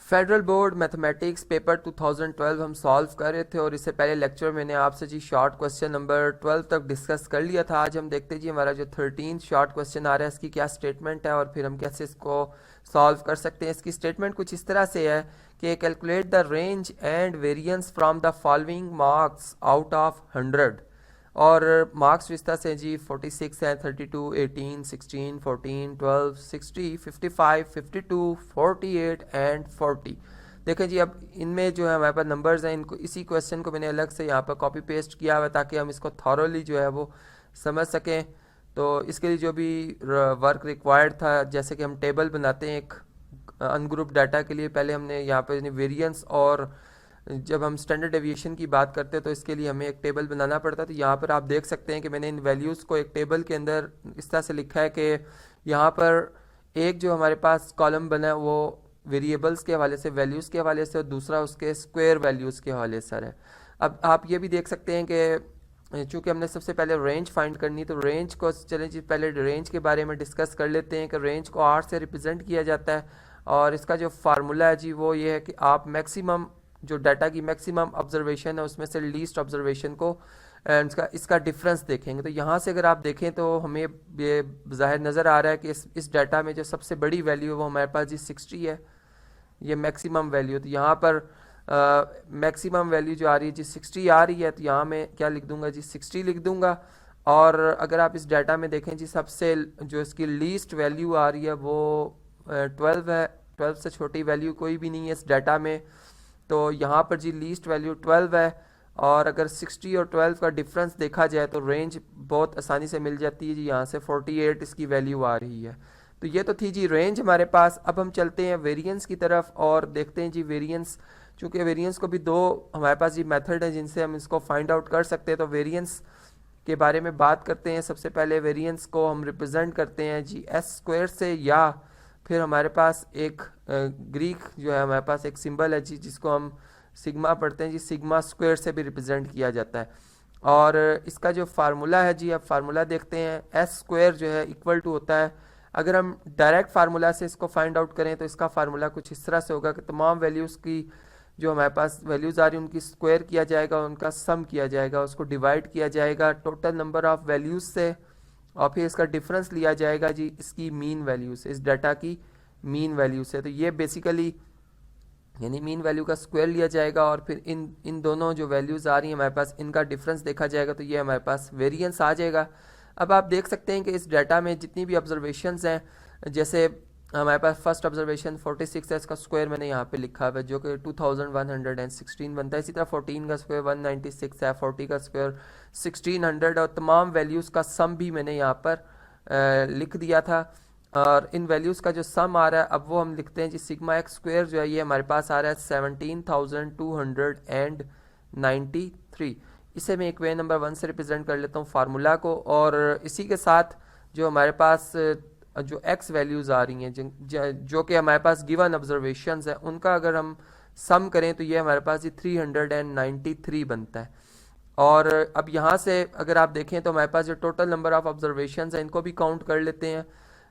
Federal board mathematics paper 2012 हम solve कर रहे थे और इससे पहले लेक्चर मैंने आपसे जी शॉर्ट क्वेश्चन नंबर 12 तक डिस्कस कर लिया था। आज हम देखते जी हमारा जो 13 शॉर्ट क्वेश्चन आ रहा है इसकी क्या स्टेटमेंट है और फिर हम कैसे इसको सॉल्व कर सकते हैं। इसकी स्टेटमेंट कुछ इस तरह से है कि calculate the range and variance from the following marks out of 100 और मार्क्स इस तरह से जी 46 है, 32, 18, 16, 14, 12, 60, 55, 52, 48 एंड 40। देखें जी अब इनमें जो है हमारे पास नंबर्स हैं, इनको इसी क्वेश्चन को मैंने अलग से यहाँ पर कॉपी पेस्ट किया हुआ ताकि हम इसको थॉरोली जो है वो समझ सकें। तो इसके लिए जो भी वर्क रिक्वायर्ड था, जैसे कि हम टेबल बनाते हैं एक अनग्रुप डाटा के लिए, पहले हमने यहाँ पर वेरिएंस और जब हम स्टैंडर्ड डेविएशन की बात करते हैं तो इसके लिए हमें एक टेबल बनाना पड़ता है। तो यहाँ पर आप देख सकते हैं कि मैंने इन वैल्यूज़ को एक टेबल के अंदर इस तरह से लिखा है कि यहाँ पर एक जो हमारे पास कॉलम बना है वो वेरिएबल्स के हवाले से, वैल्यूज़ के हवाले से, और दूसरा उसके स्क्वायर वैल्यूज़ के हवाले से है। अब आप ये भी देख सकते हैं कि चूँकि हमने सबसे पहले रेंज फाइंड करनी, तो रेंज को चलें जी पहले रेंज के बारे में डिस्कस कर लेते हैं कि रेंज को R से रिप्रेजेंट किया जाता है और इसका जो फार्मूला है जी वो ये है कि आप मैक्सिमम जो डाटा की मैक्सिमम ऑब्जर्वेशन है उसमें से लीस्ट ऑब्जर्वेशन को इसका डिफरेंस देखेंगे। तो यहाँ से अगर आप देखें तो हमें ये ज़ाहिर नज़र आ रहा है कि इस डाटा में जो सबसे बड़ी वैल्यू है वो हमारे पास जी 60 है, ये मैक्सिमम वैल्यू। तो यहाँ पर मैक्सिमम वैल्यू जो आ रही है जी 60 आ रही है, तो यहाँ मैं क्या लिख दूंगा जी 60 लिख दूंगा। और अगर आप इस डाटा में देखें जी सबसे जो इसकी लीस्ट वैल्यू आ रही है वो 12 है, 12 से छोटी वैल्यू कोई भी नहीं है इस डाटा में। तो यहाँ पर जी लीस्ट वैल्यू 12 है और अगर 60 और 12 का डिफरेंस देखा जाए तो रेंज बहुत आसानी से मिल जाती है जी, यहाँ से 48 इसकी वैल्यू आ रही है। तो ये तो थी जी रेंज हमारे पास। अब हम चलते हैं वेरिएंस की तरफ और देखते हैं जी वेरिएंस। चूँकि वेरिएंस को भी दो हमारे पास जी मेथड है जिनसे हम इसको फाइंड आउट कर सकते हैं। तो वेरिएंस के बारे में बात करते हैं। सबसे पहले वेरिएंस को हम रिप्रेजेंट करते हैं जी एस स्क्वायर से, या फिर हमारे पास एक ग्रीक जो है हमारे पास एक सिंबल है जी जिसको हम सिग्मा पढ़ते हैं जी, सिग्मा स्क्वायर से भी रिप्रेजेंट किया जाता है। और इसका जो फार्मूला है जी, अब फार्मूला देखते हैं। एस स्क्वायर जो है इक्वल टू होता है, अगर हम डायरेक्ट फार्मूला से इसको फाइंड आउट करें तो इसका फार्मूला कुछ इस तरह से होगा कि तमाम वैल्यूज़ की जो हमारे पास वैल्यूज़ आ रही है उनकी स्क्वायर किया जाएगा, उनका सम किया जाएगा, उसको डिवाइड किया जाएगा टोटल नंबर ऑफ वैल्यूज़ से और फिर इसका डिफरेंस लिया जाएगा जी इसकी मीन वैल्यू से, इस डाटा की मीन वैल्यू से। तो ये बेसिकली यानी मीन वैल्यू का स्क्वायर लिया जाएगा और फिर इन दोनों जो वैल्यूज़ आ रही हैं हमारे पास इनका डिफरेंस देखा जाएगा, तो ये हमारे पास वेरिएंस आ जाएगा। अब आप देख सकते हैं कि इस डाटा में जितनी भी ऑब्जर्वेशंस हैं, जैसे हमारे पास फर्स्ट ऑब्जर्वेशन 46 है, इसका स्क्वायर मैंने यहाँ पे लिखा हुआ है जो कि 2116 बनता है। इसी तरह 14 का स्क्वायर 196 है, 40 का स्क्वायर 1600 और तमाम वैल्यूज़ का सम भी मैंने यहाँ पर लिख दिया था। और इन वैल्यूज़ का जो सम आ रहा है अब वो हम लिखते हैं जी सिग्मा एक्स स्क्वायर जो है ये हमारे पास आ रहा है 17,293। इसे मैं इक्वेशन नंबर 1 से रिप्रेजेंट कर लेता हूँ फार्मूला को, और इसी के साथ जो हमारे पास जो एक्स वैल्यूज़ आ रही हैं जो कि हमारे पास गिवन ऑब्जर्वेशंस हैं उनका अगर हम सम करें तो ये हमारे पास ये 393 बनता है। और अब यहाँ से अगर आप देखें तो हमारे पास जो टोटल नंबर ऑफ ऑब्जर्वेशंस हैं इनको भी काउंट कर लेते हैं।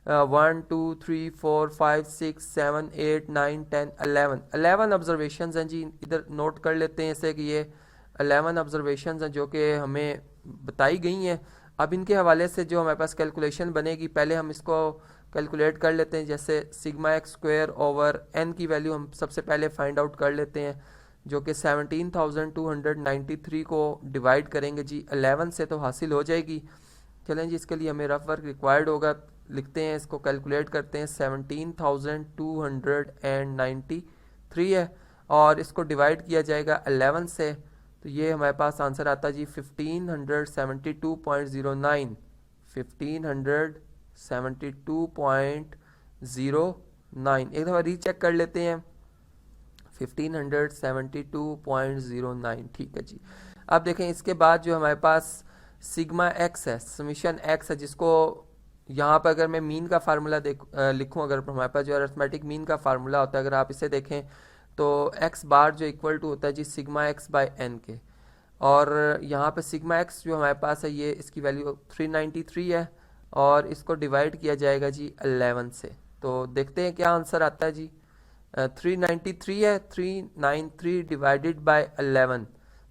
1 2 3 4 5 6 7 8 9 10 11 ऑब्जर्वेशंस हैं जी, इधर नोट कर लेते हैं इसे कि ये 11 ऑब्जर्वेशंस हैं जो कि हमें बताई गई हैं। अब इनके हवाले से जो हमारे पास कैलकुलेशन बनेगी, पहले हम इसको कैलकुलेट कर लेते हैं। जैसे sigma x square over n की वैल्यू हम सबसे पहले फाइंड आउट कर लेते हैं जो कि 17,293 को डिवाइड करेंगे जी 11 से तो हासिल हो जाएगी। चलें जी इसके लिए हमें रफ वर्क रिक्वायर्ड होगा, लिखते हैं इसको कैलकुलेट करते हैं। 17,293 है और इसको डिवाइड किया जाएगा 11 से, तो ये हमारे पास आंसर आता है जी 1572.09। 1572.09 एक दफ़ा रीचेक कर लेते हैं। 1572.09 ठीक है जी। अब देखें इसके बाद जो हमारे पास सिग्मा एक्स है, समीशन एक्स है, जिसको यहाँ पर अगर मैं मीन का फार्मूला लिखूँ, अगर हमारे पास जो अरिथमेटिक मीन का फार्मूला होता है अगर आप इसे देखें तो एक्स बार जो इक्वल टू होता है जी सिग्मा एक्स बाय एन के, और यहाँ पे सिग्मा एक्स जो हमारे पास है ये इसकी वैल्यू 393 है और इसको डिवाइड किया जाएगा जी 11 से। तो देखते हैं क्या आंसर आता है जी। 393 है, 393 डिवाइडेड बाय 11,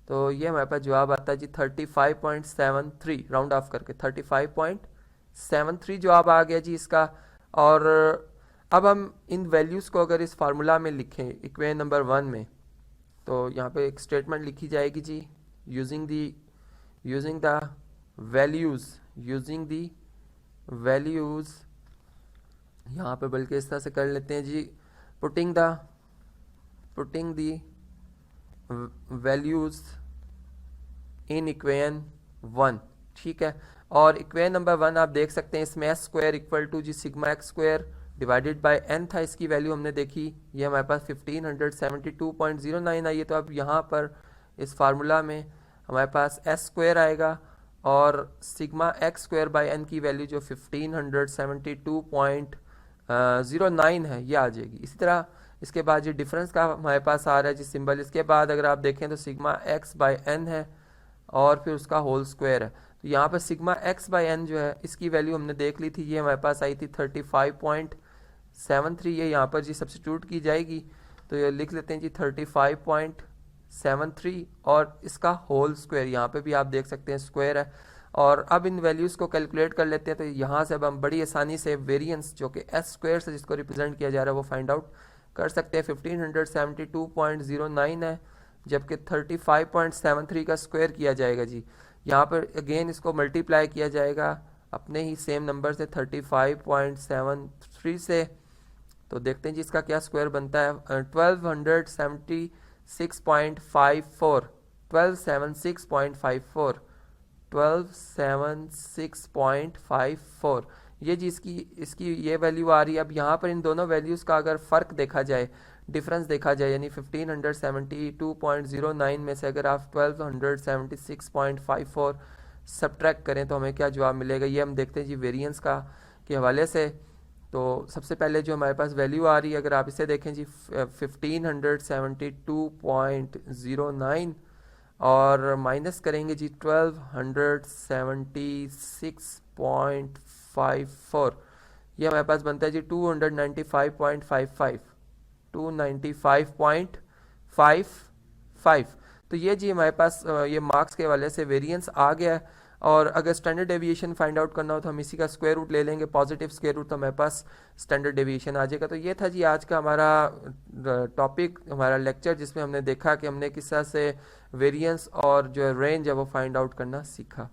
तो ये हमारे पास जवाब आता है जी 35.73, राउंड ऑफ करके 35.73 जवाब आ गया जी इसका। और अब हम इन वैल्यूज़ को अगर इस फार्मूला में लिखें इक्वेशन नंबर 1 में, तो यहाँ पे एक स्टेटमेंट लिखी जाएगी जी, यूजिंग द वैल्यूज़, यहाँ पे बल्कि इस तरह से कर लेते हैं जी, putting the values in equation 1, ठीक है। और इक्वेशन नंबर 1 आप देख सकते हैं, इसमें एस स्क्वायर इक्वल टू जी sigma x square divided by n था, इसकी वैल्यू हमने देखी, ये हमारे पास 1572.09 आई है। तो अब यहाँ पर इस फार्मूला में हमारे पास एस स्क्वायर आएगा और sigma x square by n की वैल्यू जो 1572.09 है ये आ जाएगी। इसी तरह इसके बाद जो डिफरेंस का हमारे पास आ रहा है जी सिंबल, इसके बाद अगर आप देखें तो सिग्मा एक्स बाय एन है और फिर उसका होल स्क्वायर है। तो यहाँ पर सिग्मा एक्स बाय एन जो है इसकी वैल्यू हमने देख ली थी, ये हमारे पास आई थी 35.73, ये यहाँ पर जी सब्स्टिट्यूट की जाएगी, तो ये लिख लेते हैं जी 35.73 और इसका होल स्क्वायर, यहाँ पे भी आप देख सकते हैं स्क्वायर है। और अब इन वैल्यूज़ को कैलकुलेट कर लेते हैं, तो यहाँ से अब हम बड़ी आसानी से वेरिएंस जो कि एस स्क्वायर से जिसको रिप्रेजेंट किया जा रहा है वो फाइंड आउट कर सकते हैं। 1572.09 है, जबकि 35.73 का स्क्वायर किया जाएगा जी, यहाँ पर अगेन इसको मल्टीप्लाई किया जाएगा अपने ही सेम नंबर से 35.73 से, तो देखते हैं जी इसका क्या स्क्वायर बनता है, 1276.54 ये जी इसकी ये वैल्यू आ रही है। अब यहाँ पर इन दोनों वैल्यूज़ का अगर फ़र्क देखा जाए, डिफरेंस देखा जाए, यानी 1572.09 में से अगर आप 1276.54 सब्ट्रैक्ट करें तो हमें क्या जवाब मिलेगा, ये हम देखते हैं जी वेरिएंस का के हवाले से। तो सबसे पहले जो हमारे पास वैल्यू आ रही है, अगर आप इसे देखें जी 1572.09 और माइनस करेंगे जी 1276.54, ये हमारे पास बनता है जी 295.55। तो ये जी हमारे पास ये मार्क्स के हवाले से वेरिएंस आ गया है। और अगर स्टैंडर्ड डेविएशन फाइंड आउट करना हो तो हम इसी का स्क्वायर रूट ले लेंगे, पॉजिटिव स्क्वायर रूट, तो हमारे पास स्टैंडर्ड डेविएशन आ जाएगा। तो ये था जी आज का हमारा टॉपिक, हमारा लेक्चर, जिसमें हमने देखा कि हमने किस तरह से वेरिएंस और जो रेंज है वो फाइंड आउट करना सीखा।